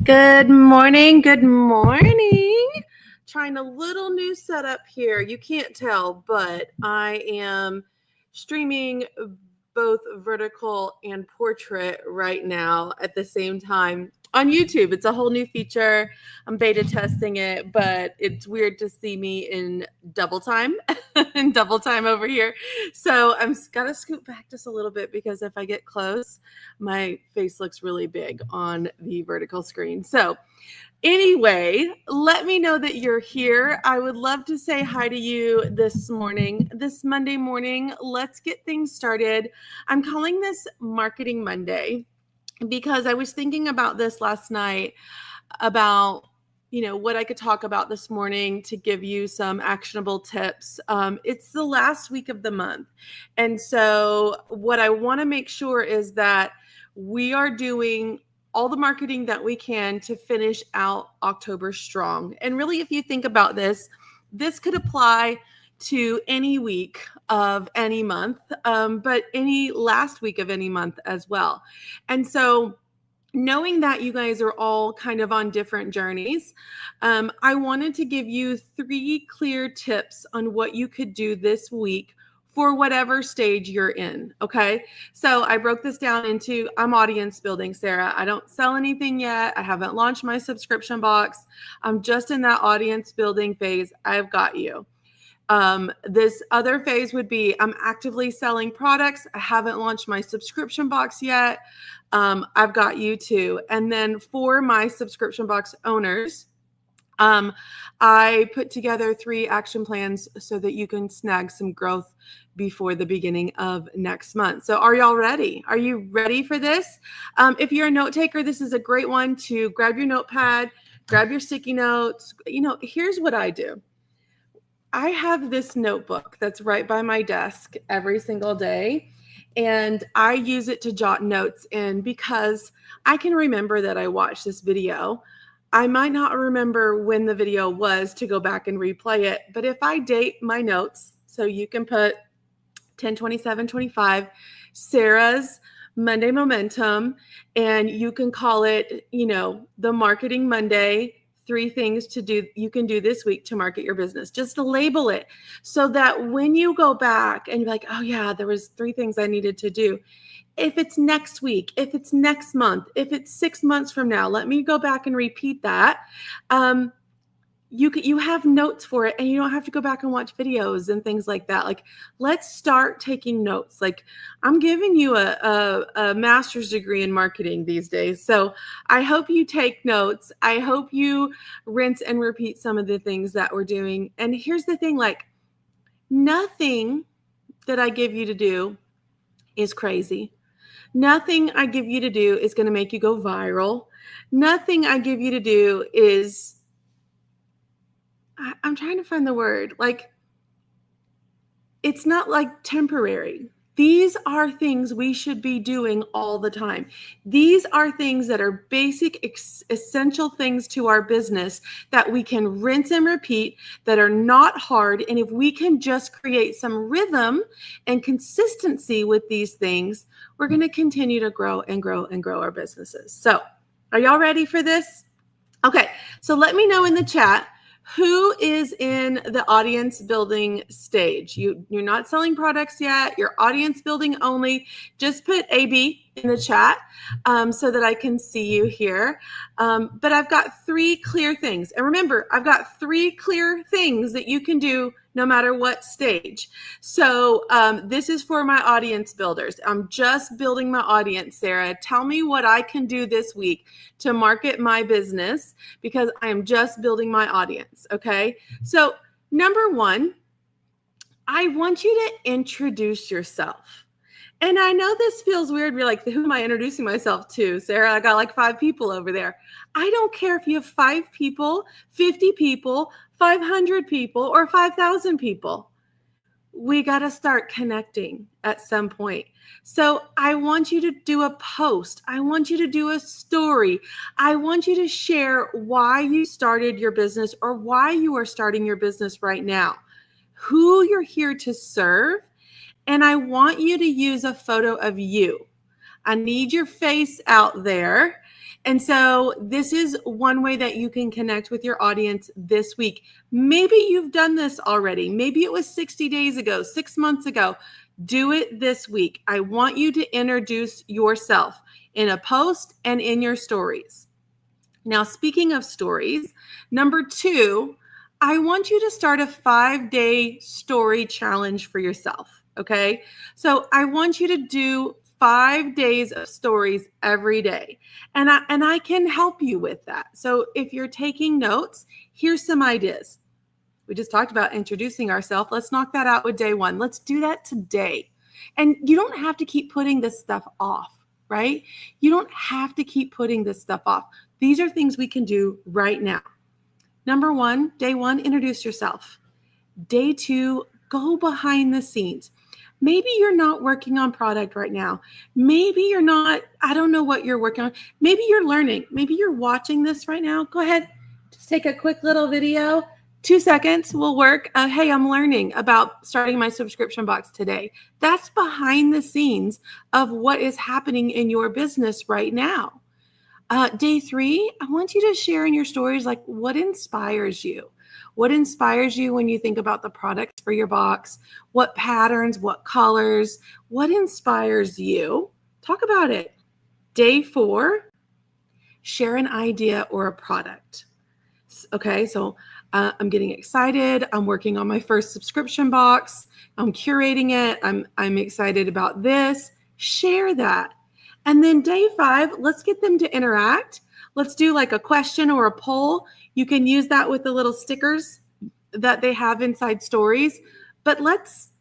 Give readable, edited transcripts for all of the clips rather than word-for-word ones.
Good morning. Good morning. Trying a little new setup here. You can't tell, but I am streaming both vertical and portrait right now at the same time on YouTube. It's a whole new feature. I'm beta testing it, but it's weird to see me in double time in double time over here. So I'm gotta scoot back just a little bit because if I get close, my face looks really big on the vertical screen. So anyway, let me know that you're here. I would love to say hi to you this morning, this Monday morning. Let's get things started. I'm calling this Marketing Monday because I was thinking about this last night about what I could talk about this morning to give you some actionable tips. It's the last week of the month. And so what I want to make sure is that we are doing all the marketing that we can to finish out October strong. And really, if you think about this could apply to any week of any month, but any last week of any month as well. And so knowing that you guys are all kind of on different journeys, I wanted to give you 3 clear tips on what you could do this week for whatever stage you're in, okay? So I broke this down into, I'm audience building, Sarah. I don't sell anything yet. I haven't launched my subscription box. I'm just in that audience building phase. I've got you. This other phase would be, I'm actively selling products. I haven't launched my subscription box yet. I've got you too. And then for my subscription box owners, I put together 3 action plans so that you can snag some growth before the beginning of next month. So are y'all ready? Are you ready for this? If you're a note taker, this is a great one to grab your notepad, grab your sticky notes. Here's what I do. I have this notebook that's right by my desk every single day, and I use it to jot notes in because I can remember that I watched this video. I might not remember when the video was to go back and replay it, but if I date my notes, so you can put 10/27/25, Sarah's Monday Momentum, and you can call it, the Marketing Monday, 3 things you can do this week to market your business. Just label it so that when you go back and you're like, oh yeah, there was 3 things I needed to do. If it's next week, if it's next month, if it's 6 months from now, let me go back and repeat that. You have notes for it, and you don't have to go back and watch videos and things like that. Like, let's start taking notes. Like, I'm giving you a master's degree in marketing these days. So I hope you take notes. I hope you rinse and repeat some of the things that we're doing. And here's the thing, like, nothing that I give you to do is crazy. Nothing I give you to do is going to make you go viral. Nothing I give you to do is, I'm trying to find the word, like, it's not like temporary. These are things we should be doing all the time. These are things that are basic, essential things to our business that we can rinse and repeat, that are not hard. And if we can just create some rhythm and consistency with these things, we're going to continue to grow and grow and grow our businesses. So are y'all ready for this? Okay, so let me know in the chat, who is in the audience building stage? You're not selling products yet. You're audience building only. Just put AB in the chat so that I can see you here. But I've got 3 clear things. And remember, I've got 3 clear things that you can do no matter what stage. So this is for my audience builders. I'm just building my audience, Sarah. Tell me what I can do this week to market my business because I am just building my audience, okay? So number 1, I want you to introduce yourself. And I know this feels weird. You're like, who am I introducing myself to? Sarah, I got like 5 people over there. I don't care if you have 5 people, 50 people, 500 people, or 5,000 people. We got to start connecting at some point. So I want you to do a post. I want you to do a story. I want you to share why you started your business or why you are starting your business right now, who you're here to serve. And I want you to use a photo of you. I need your face out there. And so this is one way that you can connect with your audience this week. Maybe you've done this already. Maybe it was 60 days ago, 6 months ago. Do it this week. I want you to introduce yourself in a post and in your stories. Now, speaking of stories, number 2, I want you to start a 5-day story challenge for yourself. Okay. So I want you to do 5 days of stories every day. And I can help you with that. So if you're taking notes, here's some ideas. We just talked about introducing ourselves. Let's knock that out with day 1. Let's do that today. And you don't have to keep putting this stuff off, right? You don't have to keep putting this stuff off. These are things we can do right now. Number 1, day 1, introduce yourself. Day 2, go behind the scenes. Maybe you're not working on product right now. Maybe you're not, I don't know what you're working on. Maybe you're learning. Maybe you're watching this right now. Go ahead, just take a quick little video. 2 seconds will work. Hey, I'm learning about starting my subscription box today. That's behind the scenes of what is happening in your business right now. Day 3, I want you to share in your stories, like, what inspires you? What inspires you when you think about the products for your box? What patterns, what colors, what inspires you? Talk about it. Day 4, share an idea or a product. Okay, so I'm getting excited. I'm working on my first subscription box. I'm curating it. I'm excited about this. Share that. And then day 5, let's get them to interact. Let's do like a question or a poll. You can use that with the little stickers that they have inside stories. But let's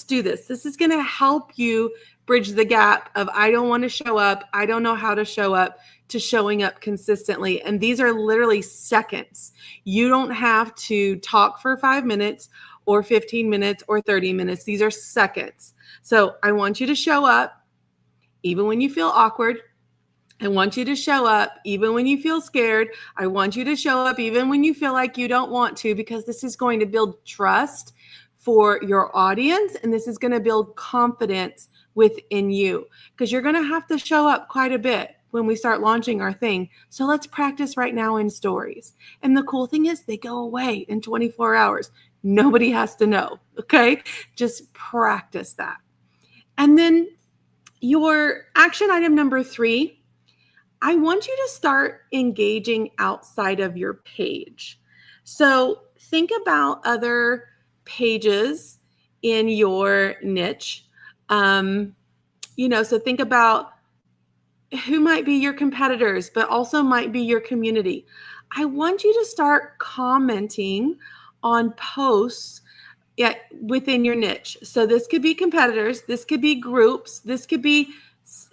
do this. This is going to help you bridge the gap of I don't want to show up, I don't know how to show up, to showing up consistently. And these are literally seconds. You don't have to talk for 5 minutes or 15 minutes or 30 minutes. These are seconds. So I want you to show up even when you feel awkward. I want you to show up even when you feel scared. I want you to show up even when you feel like you don't want to, because this is going to build trust for your audience, and this is going to build confidence within you, because you're going to have to show up quite a bit when we start launching our thing. So let's practice right now in stories. And the cool thing is they go away in 24 hours. Nobody has to know. Okay. Just practice that. And then your action item number 3, I want you to start engaging outside of your page. So think about other pages in your niche. So think about who might be your competitors, but also might be your community. I want you to start commenting on posts within your niche. So this could be competitors, this could be groups, this could be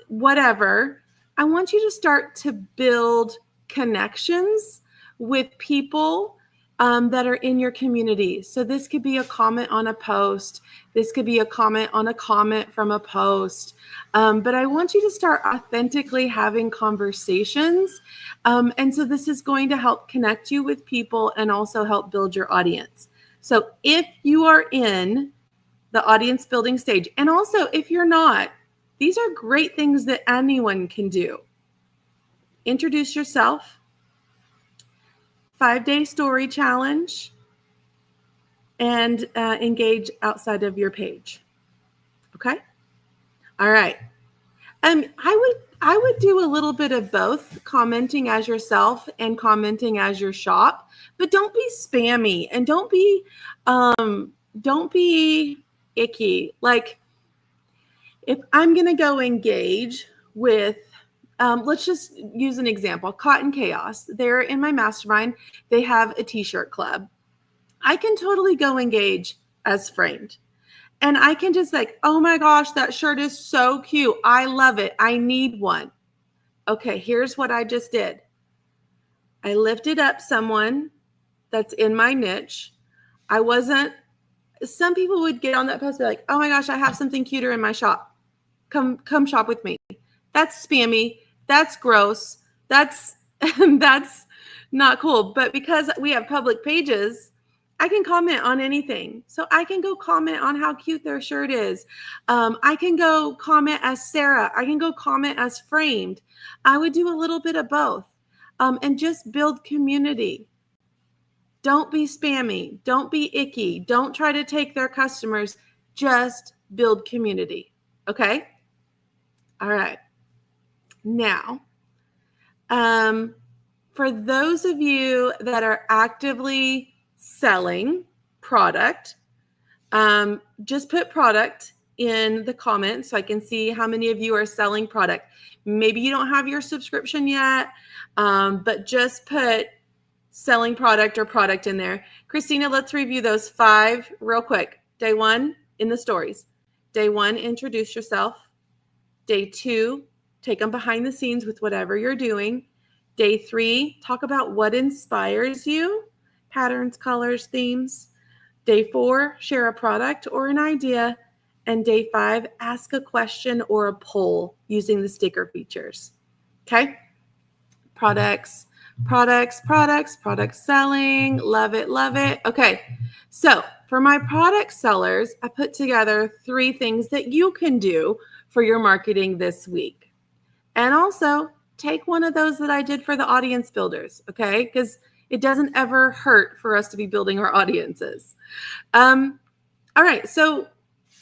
whatever. I want you to start to build connections with people that are in your community. So this could be a comment on a post. This could be a comment on a comment from a post. But I want you to start authentically having conversations. And so this is going to help connect you with people and also help build your audience. So if you are in the audience building stage, and also if you're not, these are great things that anyone can do. Introduce yourself, 5-day story challenge, and engage outside of your page. Okay? All right. I would do a little bit of both, commenting as yourself and commenting as your shop, but don't be spammy and don't be icky. Like, if I'm going to go engage with, let's just use an example, Cotton Chaos. They're in my mastermind. They have a t-shirt club. I can totally go engage as framed. And I can just like, oh my gosh, that shirt is so cute. I love it. I need one. Okay, here's what I just did. I lifted up someone that's in my niche. Some people would get on that post and be like, oh my gosh, I have something cuter in my shop. Come shop with me. That's spammy. That's gross. That's not cool. But because we have public pages I can comment on anything. So I can go comment on how cute their shirt is. I can go comment as Sarah. I can go comment as Framed. I would do a little bit of both, and just build community. Don't be spammy. Don't be icky. Don't try to take their customers. Just build community. Okay? All right. Now, for those of you that are actively selling product, just put product in the comments so I can see how many of you are selling product. Maybe you don't have your subscription yet, but just put selling product or product in there. Christina, let's review those 5 real quick. Day 1, in the stories. Day 1, introduce yourself. Day 2, take them behind the scenes with whatever you're doing. Day 3, talk about what inspires you, patterns, colors, themes. Day 4, share a product or an idea. And day 5, ask a question or a poll using the sticker features. Okay? Product selling. Love it, love it. Okay. So for my product sellers, I put together 3 things that you can do for your marketing this week. And also take one of those that I did for the audience builders, okay? Because it doesn't ever hurt for us to be building our audiences. All right, so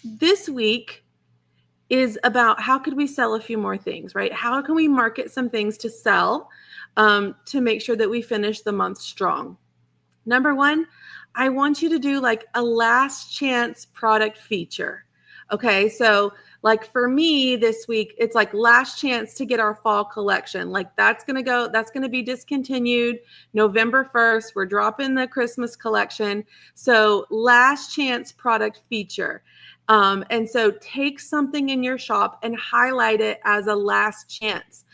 this week is about how could we sell a few more things, right? How can we market some things to sell to make sure that we finish the month strong? Number 1, I want you to do like a last chance product feature. Okay, so like for me this week, it's like last chance to get our fall collection. Like that's going to be discontinued November 1st. We're dropping the Christmas collection. So last chance product feature. And so take something in your shop and highlight it as a last chance.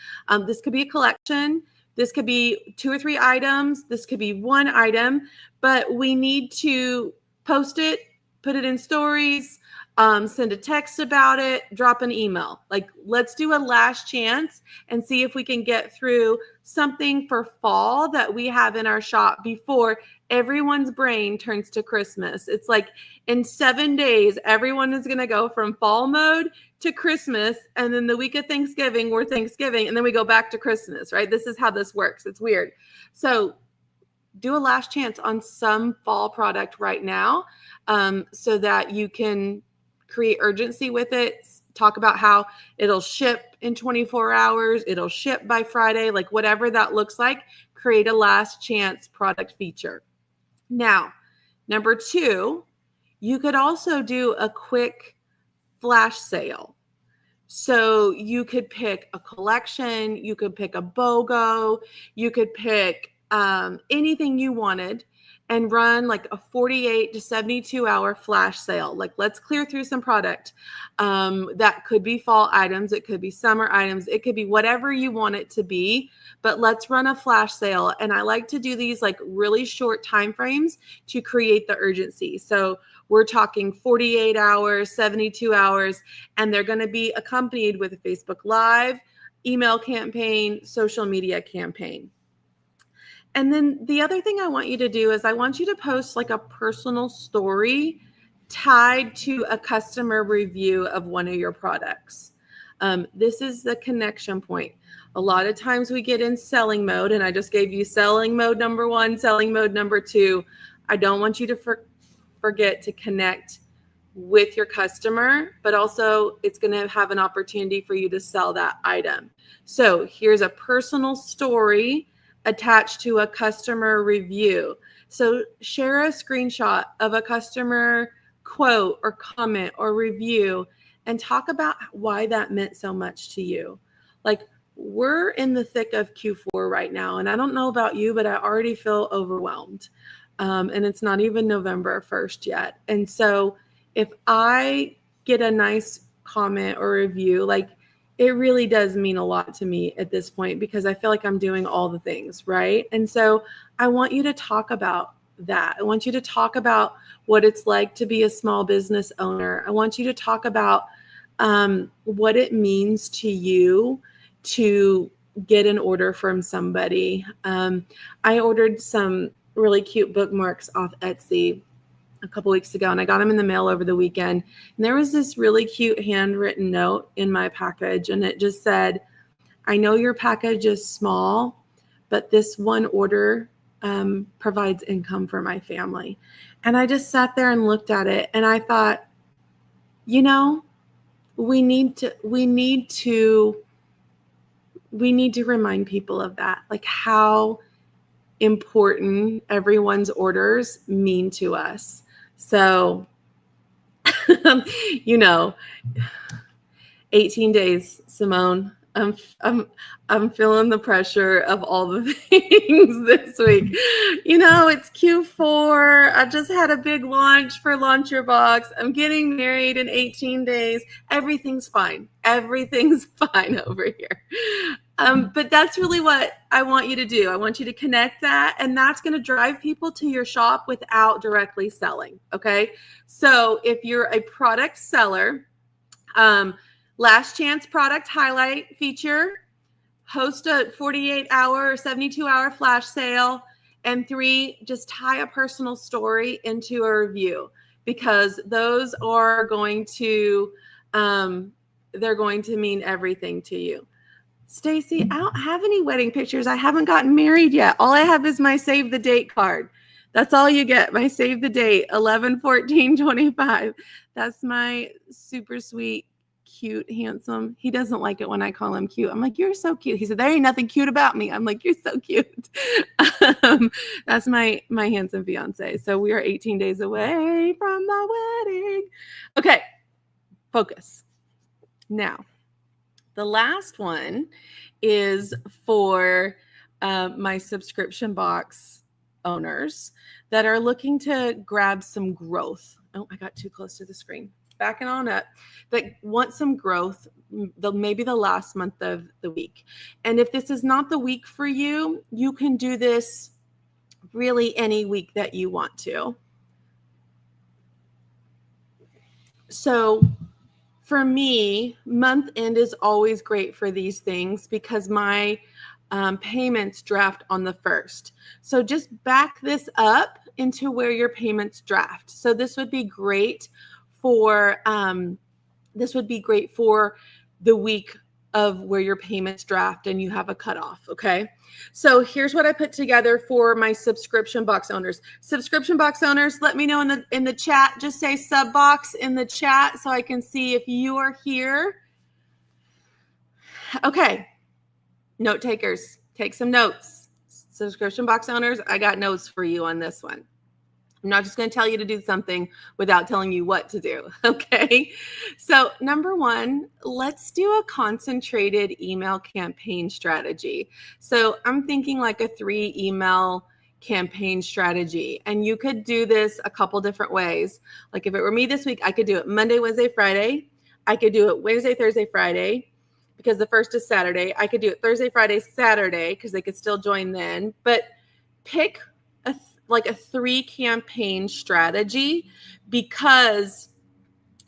This could be a collection. This could be 2 or 3 items. This could be 1 item, but we need to post it, put it in stories, send a text about it, drop an email. Like, let's do a last chance and see if we can get through something for fall that we have in our shop before everyone's brain turns to Christmas. It's like in 7 days, everyone is going to go from fall mode to Christmas. And then the week of Thanksgiving, we're Thanksgiving, and then we go back to Christmas, right? This is how this works. It's weird. So do a last chance on some fall product right now, so that you can create urgency with it. Talk about how it'll ship in 24 hours. It'll ship by Friday, like whatever that looks like. Create a last chance product feature. Now, number 2, you could also do a quick flash sale. So you could pick a collection, you could pick a BOGO, you could pick anything you wanted and run like a 48 to 72 hour flash sale. Like, let's clear through some product. That could be fall items. It could be summer items. It could be whatever you want it to be, but let's run a flash sale. And I like to do these like really short time frames to create the urgency. So we're talking 48 hours, 72 hours, and they're going to be accompanied with a Facebook Live, email campaign, social media campaign. And then the other thing I want you to do is I want you to post like a personal story tied to a customer review of one of your products. This is the connection point. A lot of times we get in selling mode, and I just gave you selling mode number 1, selling mode number 2. I don't want you to forget to connect with your customer, but also it's going to have an opportunity for you to sell that item. So here's a personal story attached to a customer review. So share a screenshot of a customer quote or comment or review and talk about why that meant so much to you. Like, we're in the thick of Q4 right now, and I don't know about you, but I already feel overwhelmed. And it's not even November 1st yet. And so if I get a nice comment or review, like, it really does mean a lot to me at this point, because I feel like I'm doing all the things, right? And so I want you to talk about that. I want you to talk about what it's like to be a small business owner. I want you to talk about what it means to you to get an order from somebody. I ordered some really cute bookmarks off Etsy a couple weeks ago, and I got them in the mail over the weekend. And there was this really cute handwritten note in my package, and it just said, I know your package is small, but this one order provides income for my family. And I just sat there and looked at it, and I thought, you know, we need to remind people of that, like how important everyone's orders mean to us. So, 18 days, Simone. I'm feeling the pressure of all the things this week. It's Q4. I just had a big launch for Launch Your Box. I'm getting married in 18 days. Everything's fine. Everything's fine over here. But that's really what I want you to do. I want you to connect that, and that's going to drive people to your shop without directly selling. Okay. So if you're a product seller, last chance product highlight feature, host a 48-hour or 72-hour flash sale, and 3, just tie a personal story into a review, because those are going to they're going to mean everything to you. Stacy, I don't have any wedding pictures. I haven't gotten married yet. All I have is my save the date card. That's all you get. My save the date, 11/14/25. That's my super sweet, cute, handsome. He doesn't like it when I call him cute. I'm like, you're so cute. He said, there ain't nothing cute about me. I'm like, you're so cute. That's my handsome fiance. So we are 18 days away from the wedding. Okay, focus. Now, the last one is for my subscription box owners that are looking to grab some growth. Oh, I got too close to the screen. Backing on up. That want some growth, maybe the last month of the week. And if this is not the week for you, you can do this really any week that you want to. So for me, month end is always great for these things because my payments draft on the 1st. So just back this up into where your payments draft. So this would be great for the week of where your payments draft and you have a cutoff. Okay. So here's what I put together for my subscription box owners. Subscription box owners, let me know in the chat. Just say sub box in the chat so I can see if you are here. Okay. Note takers, take some notes. Subscription box owners, I got notes for you on this one. I'm not just going to tell you to do something without telling you what to do. Okay. So number 1, let's do a concentrated email campaign strategy. So I'm thinking like a 3 email campaign strategy, and you could do this a couple different ways. Like if it were me this week, I could do it Monday, Wednesday, Friday. I could do it Wednesday, Thursday, Friday, because the 1st is Saturday. I could do it Thursday, Friday, Saturday, because they could still join then. But pick a 3 campaign strategy, because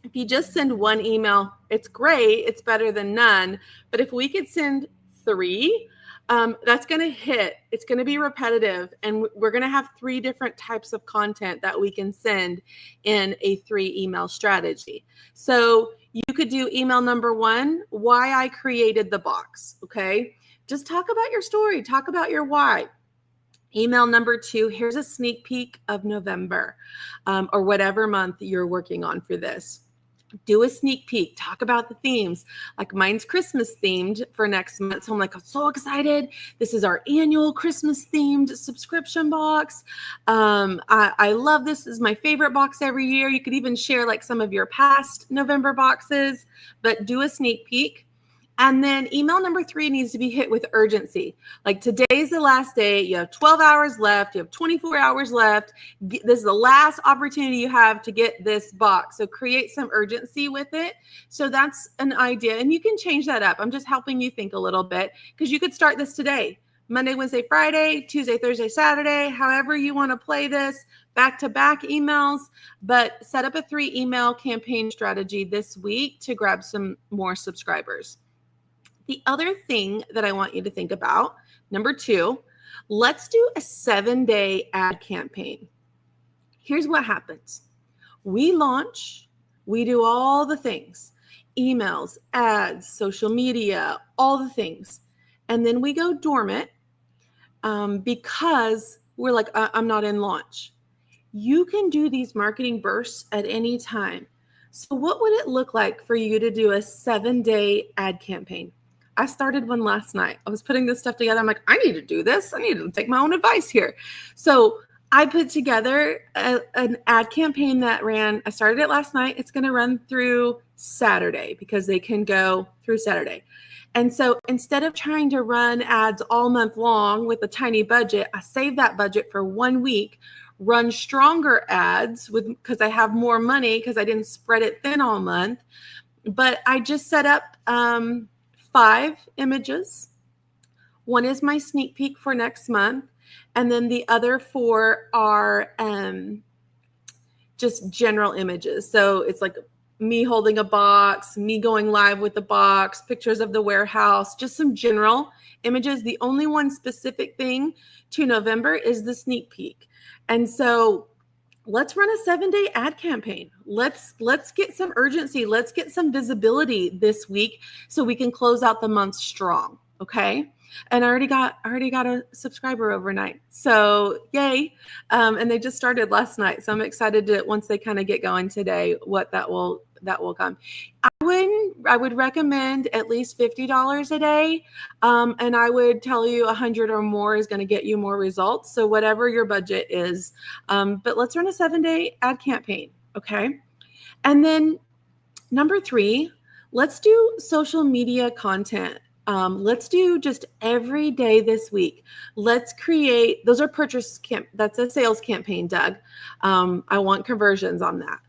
if you just send 1 email, it's great. It's better than none. But if we could send 3, that's going to hit. It's going to be repetitive. And we're going to have 3 different types of content that we can send in a 3 email strategy. So you could do email number 1, why I created the box. Okay. Just talk about your story. Talk about your why. Email number 2, here's a sneak peek of November, or whatever month you're working on for this. Do a sneak peek, talk about the themes. Like mine's Christmas themed for next month. So I'm like, I'm so excited. This is our annual Christmas themed subscription box. I love this. This is my favorite box every year. You could even share like some of your past November boxes, but do a sneak peek. And then email number 3 needs to be hit with urgency. Like today's the last day. You have 12 hours left. You have 24 hours left. This is the last opportunity you have to get this box. So create some urgency with it. So that's an idea. And you can change that up. I'm just helping you think a little bit, because you could start this today. Monday, Wednesday, Friday, Tuesday, Thursday, Saturday, however you want to play this, back-to-back emails, but set up a 3 email campaign strategy this week to grab some more subscribers. The other thing that I want you to think about, number 2, Let's do a 7-day ad campaign. Here's what happens. We launch, we do all the things, emails, ads, social media, all the things. And then we go dormant because we're like, I'm not in launch. You can do these marketing bursts at any time. So what would it look like for you to do a 7-day ad campaign? I started one last night. I was putting this stuff together. I'm like, I need to do this. I need to take my own advice here. So I put together an ad campaign that I started it last night. It's going to run through Saturday because they can go through Saturday. And so instead of trying to run ads all month long with a tiny budget, I saved that budget for 1 week, run stronger ads because I have more money because I didn't spread it thin all month. But I just set up 5 images. One is my sneak peek for next month. And then the other 4 are just general images. So it's like me holding a box, me going live with the box, pictures of the warehouse, just some general images. The only one specific thing to November is the sneak peek. And so let's run a 7-day ad campaign. Let's get some urgency. Let's get some visibility this week so we can close out the month strong. Okay. And I already got a subscriber overnight. So yay. And they just started last night. So I'm excited to, once they kind of get going today, what that will come. I would recommend at least $50 a day. And I would tell you 100 or more is going to get you more results. So whatever your budget is, but let's run a 7-day ad campaign. Okay. And then number 3, let's do social media content. Let's do just every day this week. Let's create, those are that's a sales campaign, Doug. I want conversions on that.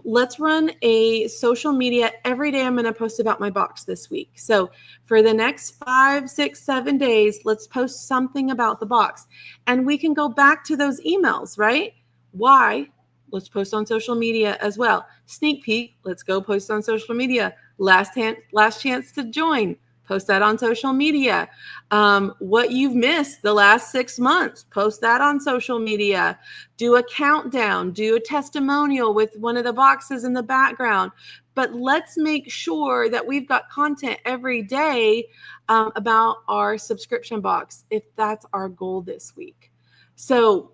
Let's run a social media every day. I'm going to post about my box this week. So for the next 5, 6, 7 days, let's post something about the box. And we can go back to those emails, right? Why? Let's post on social media as well. Sneak peek, let's go post on social media. Last chance to join. Post that on social media. What you've missed the last 6 months, post that on social media. Do a countdown, do a testimonial with one of the boxes in the background. But let's make sure that we've got content every day about our subscription box, if that's our goal this week. So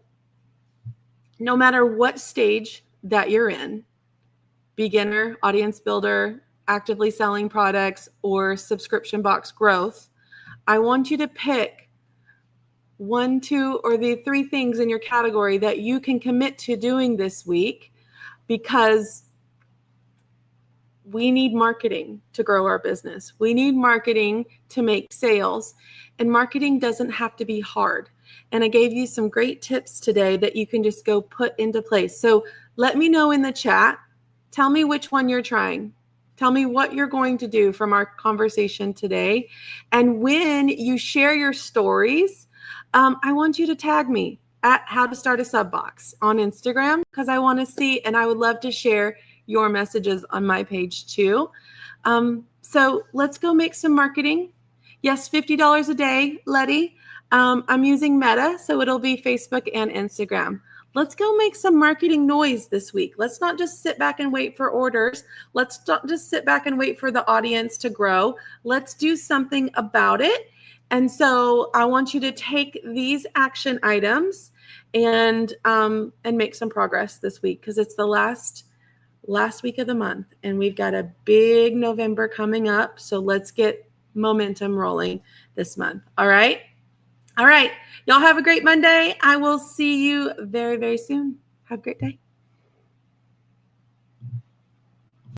no matter what stage that you're in, beginner, audience builder, actively selling products, or subscription box growth, I want you to pick 1, 2, or the 3 things in your category that you can commit to doing this week, because we need marketing to grow our business. We need marketing to make sales, and marketing doesn't have to be hard. And I gave you some great tips today that you can just go put into place. So let me know in the chat. Tell me which one you're trying. Tell me what you're going to do from our conversation today. And when you share your stories, I want you to tag me at How to Start a Sub Box on Instagram, because I want to see, and I would love to share your messages on my page too. So let's go make some marketing. Yes, $50 a day, Letty. I'm using Meta, so it'll be Facebook and Instagram. Let's go make some marketing noise this week. Let's not just sit back and wait for orders. Let's not just sit back and wait for the audience to grow. Let's do something about it. And so I want you to take these action items and make some progress this week, because it's the last week of the month and we've got a big November coming up. So let's get momentum rolling this month. All right. All right. Y'all have a great Monday. I will see you very, very soon. Have a great day.